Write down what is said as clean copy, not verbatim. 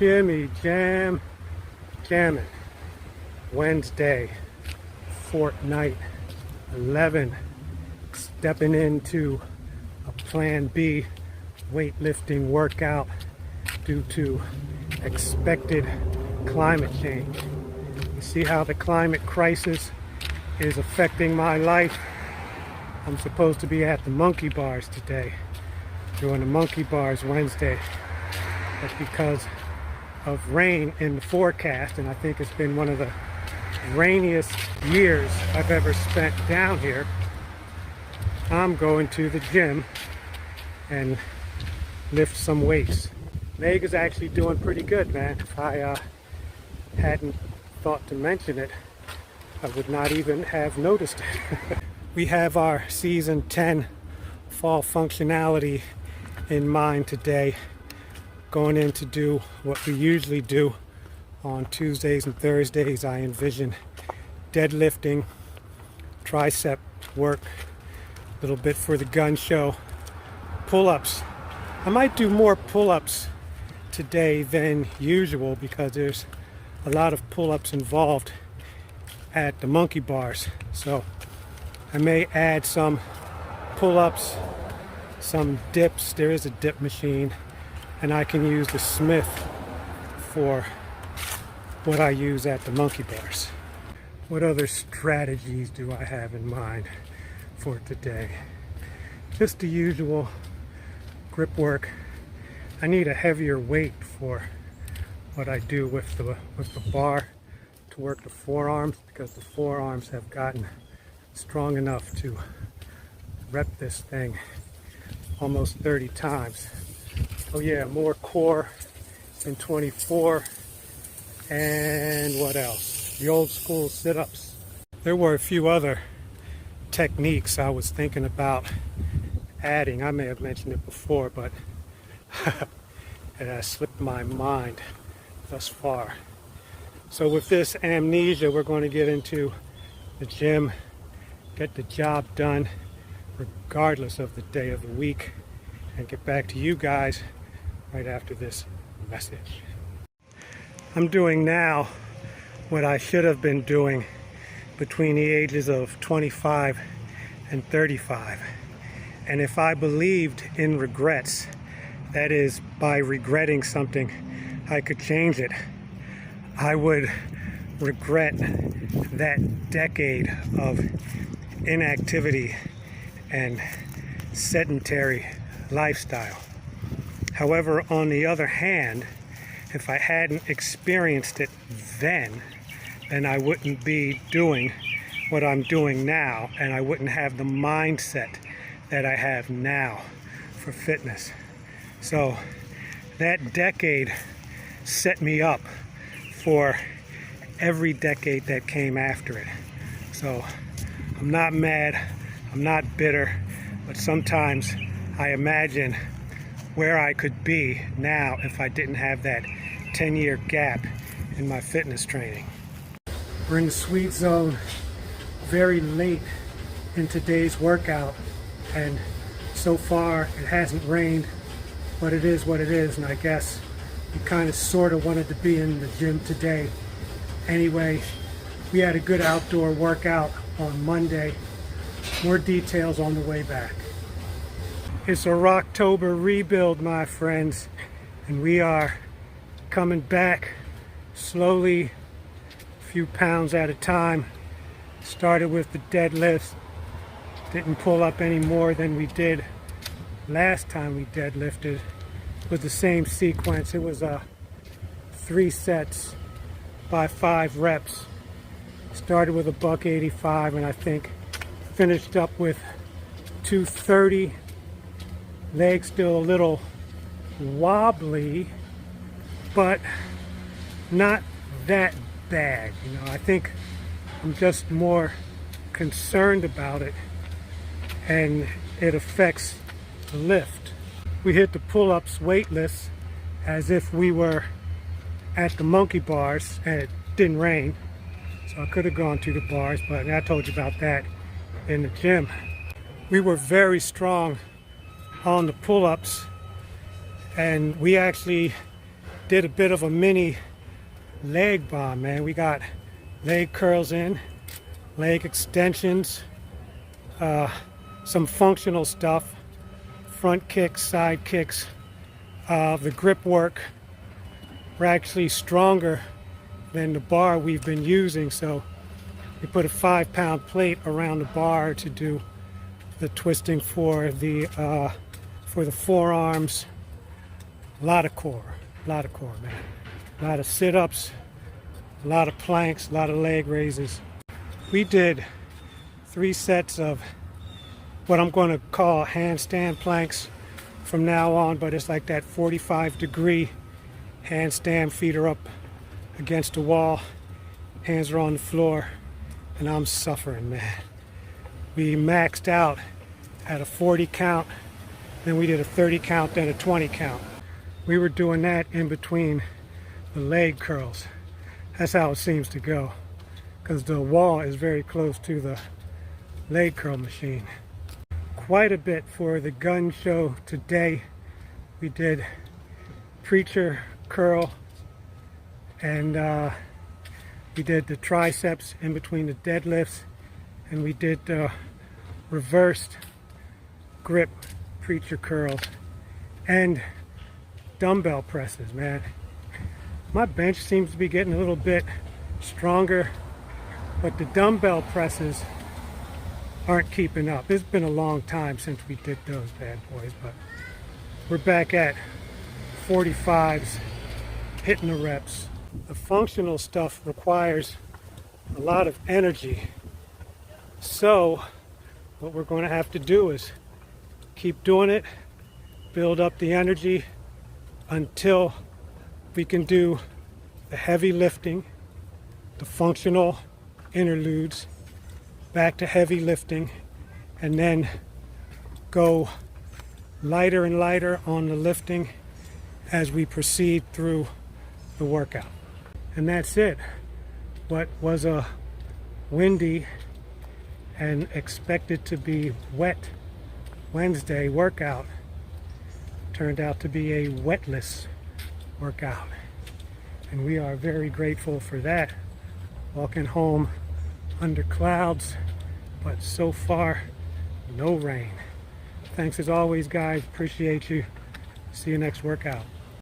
Jimmy Jam, jamming. Wednesday, fortnight 11. Stepping into a Plan B weightlifting workout due to expected climate change. You see how the climate crisis is affecting my life? I'm supposed to be at the monkey bars today, doing the monkey bars Wednesday, but because of rain in the forecast, and I think it's been one of the rainiest years I've ever spent down here, I'm going to the gym and lift some weights. Leg is actually doing pretty good, man. If I hadn't thought to mention it, I would not even have noticed it. We have our season 10 fall functionality in mind today. Going in to do what we usually do on Tuesdays and Thursdays. I envision deadlifting, tricep work, a little bit for the gun show, pull-ups. I might do more pull-ups today than usual because there's a lot of pull-ups involved at the monkey bars. So I may add some pull-ups, some dips. There is a dip machine, and I can use the Smith for what I use at the monkey bars. What other strategies do I have in mind for today? Just the usual grip work. I need a heavier weight for what I do with the bar to work the forearms, because the forearms have gotten strong enough to rep this thing almost 30 times. Oh yeah, more core in 24. And what else? The old school sit-ups. There were a few other techniques I was thinking about adding. I may have mentioned it before, but it has slipped my mind thus far. So with this amnesia, we're going to get into the gym, get the job done regardless of the day of the week, and get back to you guys right after this message. I'm doing now what I should have been doing between the ages of 25 and 35. And if I believed in regrets, that is, by regretting something, I could change it, I would regret that decade of inactivity and sedentary lifestyle. However, on the other hand, if I hadn't experienced it then I wouldn't be doing what I'm doing now, and I wouldn't have the mindset that I have now for fitness. So that decade set me up for every decade that came after it. So I'm not mad, I'm not bitter, but sometimes I imagine where I could be now if I didn't have that 10-year gap in my fitness training. We're in the sweet zone, very late in today's workout, and so far it hasn't rained, but it is what it is, and I guess we kind of sort of wanted to be in the gym today. Anyway, we had a good outdoor workout on Monday. More details on the way back. It's a ROKTOBER rebuild, my friends, and we are coming back slowly, a few pounds at a time. Started with the deadlifts, didn't pull up any more than we did last time we deadlifted with the same sequence. It was 3 sets by 5 reps. Started with a $185 and I think finished up with 230. Legs still a little wobbly, but not that bad. You know, I think I'm just more concerned about it, and it affects the lift. We hit the pull-ups weightless as if we were at the monkey bars, and it didn't rain, so I could have gone to the bars, but I told you about that in the gym. We were very strong on the pull-ups, and we actually did a bit of a mini leg bomb, man. We got leg curls in, leg extensions, some functional stuff, front kicks, side kicks. The grip work, we're actually stronger than the bar we've been using, so we put a 5-pound plate around the bar to do the twisting for the forearms. A lot of core, man. A lot of sit-ups, a lot of planks, a lot of leg raises. We did 3 sets of what I'm going to call handstand planks from now on, but it's like that 45-degree handstand. Feet are up against the wall, hands are on the floor, and I'm suffering, man. We maxed out at a 40 count, then we did a 30 count, then a 20 count. We were doing that in between the leg curls. That's how it seems to go, because the wall is very close to the leg curl machine. Quite a bit for the gun show today. We did preacher curl, and we did the triceps in between the deadlifts, and we did reversed grip preacher curls and dumbbell presses, man. My bench seems to be getting a little bit stronger, but the dumbbell presses aren't keeping up. It's been a long time since we did those bad boys, but we're back at 45s, hitting the reps. The functional stuff requires a lot of energy, so what we're going to have to do is keep doing it, build up the energy until we can do the heavy lifting, the functional interludes, back to heavy lifting, and then go lighter and lighter on the lifting as we proceed through the workout. And that's it. What was a windy and expected to be wet Wednesday workout turned out to be a wetless workout, and we are very grateful for that. Walking home under clouds, but so far no rain. Thanks as always, guys. Appreciate you. See you next workout.